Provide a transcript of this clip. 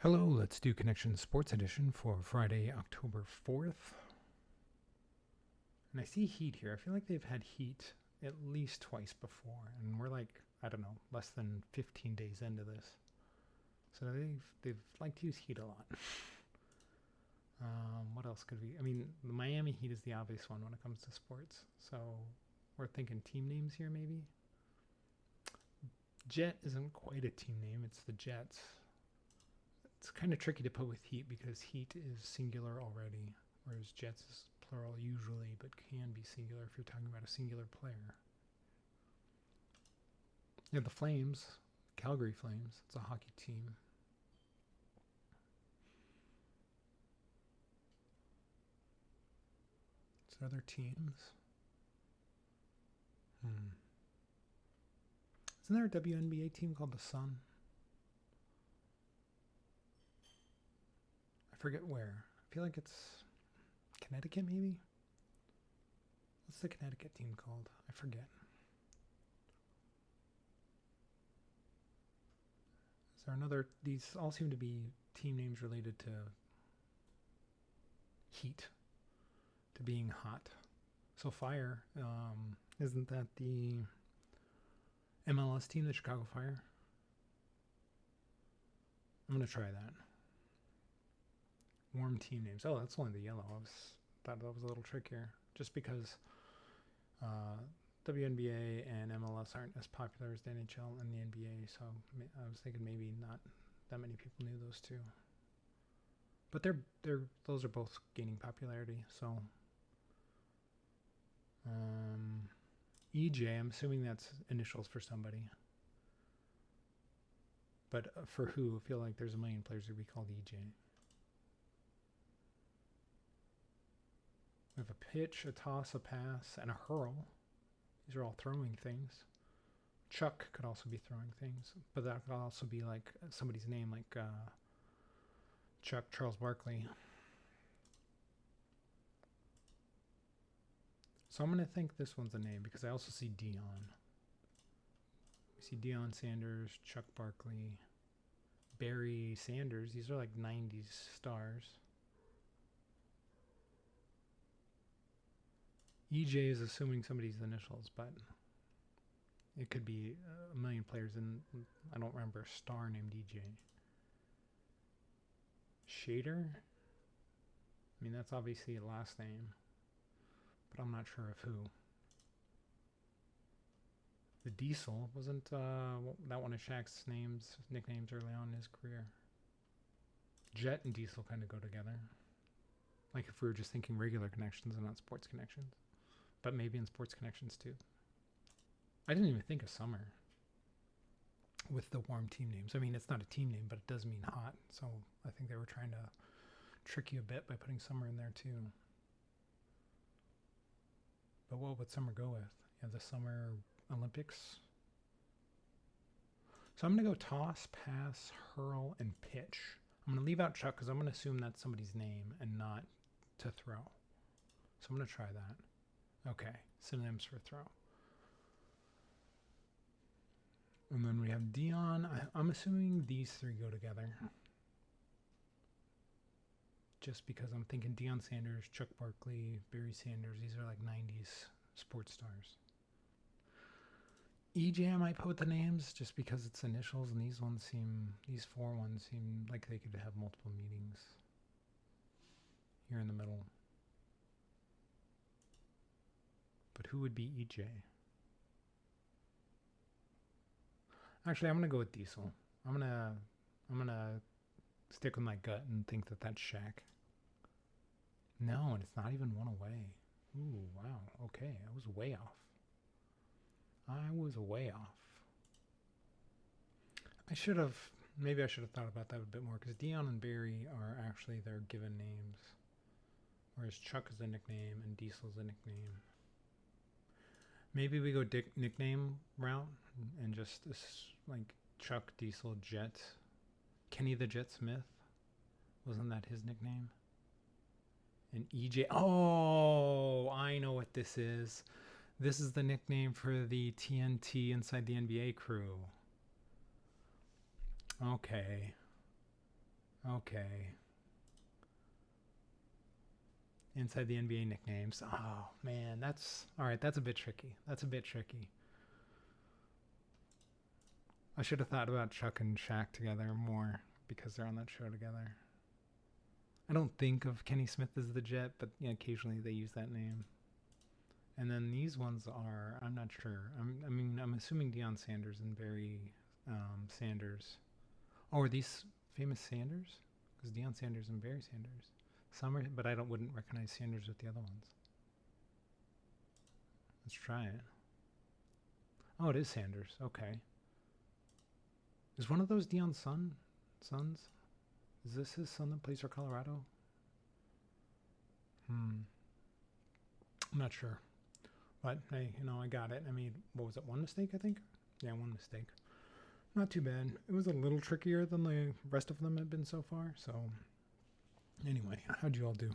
Hello, let's do Connection Sports Edition for Friday, October 4th. And I see Heat here. I feel like they've had Heat at least twice before, and we're like, I don't know, less than 15 days into this. So they've liked to use Heat a lot. What else could we? I mean, the Miami Heat is the obvious one when it comes to sports. So we're thinking team names here, maybe. Jet isn't quite a team name. It's the Jets. It's kind of tricky to put with Heat because Heat is singular already, whereas Jets is plural usually, but can be singular if you're talking about a singular player. Yeah, the Flames, Calgary Flames. It's a hockey team. So other teams. Isn't there a WNBA team called the Sun? I forget where. I feel like it's Connecticut, maybe? What's the Connecticut team called? I forget. Is there another? These all seem to be team names related to heat, to being hot. So Fire, isn't that the MLS team, the Chicago Fire? I'm gonna try that. Warm team names. Oh, that's only the yellow. Thought that was a little trickier. Just because uh, WNBA and MLS aren't as popular as the NHL and the NBA, so I was thinking maybe not that many people knew those two. But those are both gaining popularity. So EJ, I'm assuming that's initials for somebody. But for who? I feel like there's a million players who would be called EJ. We have a pitch, a toss, a pass, and a hurl. These are all throwing things. Chuck could also be throwing things, but that could also be like somebody's name, like Chuck Charles Barkley. So I'm going to think this one's a name because I also see Dion. We see Deion Sanders, Chuck Barkley, Barry Sanders. These are like 90s stars. EJ is assuming somebody's initials, but it could be a million players, and I don't remember a star named EJ. Shader? I mean, that's obviously a last name, but I'm not sure of who. The Diesel wasn't that one of Shaq's nicknames early on in his career. Jet and Diesel kind of go together. Like if we were just thinking regular connections and not sports connections, but maybe in sports connections too. I didn't even think of summer with the warm team names. I mean, it's not a team name, but it does mean hot. So I think they were trying to trick you a bit by putting summer in there too. But what would summer go with? Yeah, the Summer Olympics. So I'm going to go toss, pass, hurl, and pitch. I'm going to leave out Chuck because I'm going to assume that's somebody's name and not to throw. So I'm going to try that. Okay, synonyms for throw. And then we have Dion. I'm assuming these three go together. Just because I'm thinking Deion Sanders, Chuck Barkley, Barry Sanders. These are like 90s sports stars. EJ I might put with the names just because it's initials, and these four ones seem like they could have multiple meanings. Here in the middle. But who would be EJ? Actually, I'm gonna go with Diesel. I'm gonna stick with my gut and think that that's Shaq. No, and it's not even one away. Ooh, wow. Okay, I was way off. Maybe I should have thought about that a bit more because Dion and Barry are actually their given names, whereas Chuck is a nickname and Diesel is a nickname. Maybe we go nickname route and just like Chuck, Diesel, Jet. Kenny the Jet Smith. Wasn't that his nickname? And EJ. Oh, I know what this is. This is the nickname for the TNT Inside the NBA crew. Okay. Okay. Inside the NBA nicknames. Oh, man, that's... Alright, that's a bit tricky. That's a bit tricky. I should have thought about Chuck and Shaq together more because they're on that show together. I don't think of Kenny Smith as the Jet, but yeah, occasionally they use that name. And then these ones are... I'm not sure. I'm assuming Deion Sanders and Barry Sanders. Oh, are these famous Sanders? Because Deion Sanders and Barry Sanders. Some are, but I wouldn't recognize Sanders with the other ones. Let's try it. Oh, it is Sanders. Okay. Is one of those Deion's sons? Is this his son that plays for Colorado? I'm not sure. But hey, I got it. I mean, what was it? One mistake, I think? Yeah, one mistake. Not too bad. It was a little trickier than the rest of them have been so far. So anyway, how'd you all do?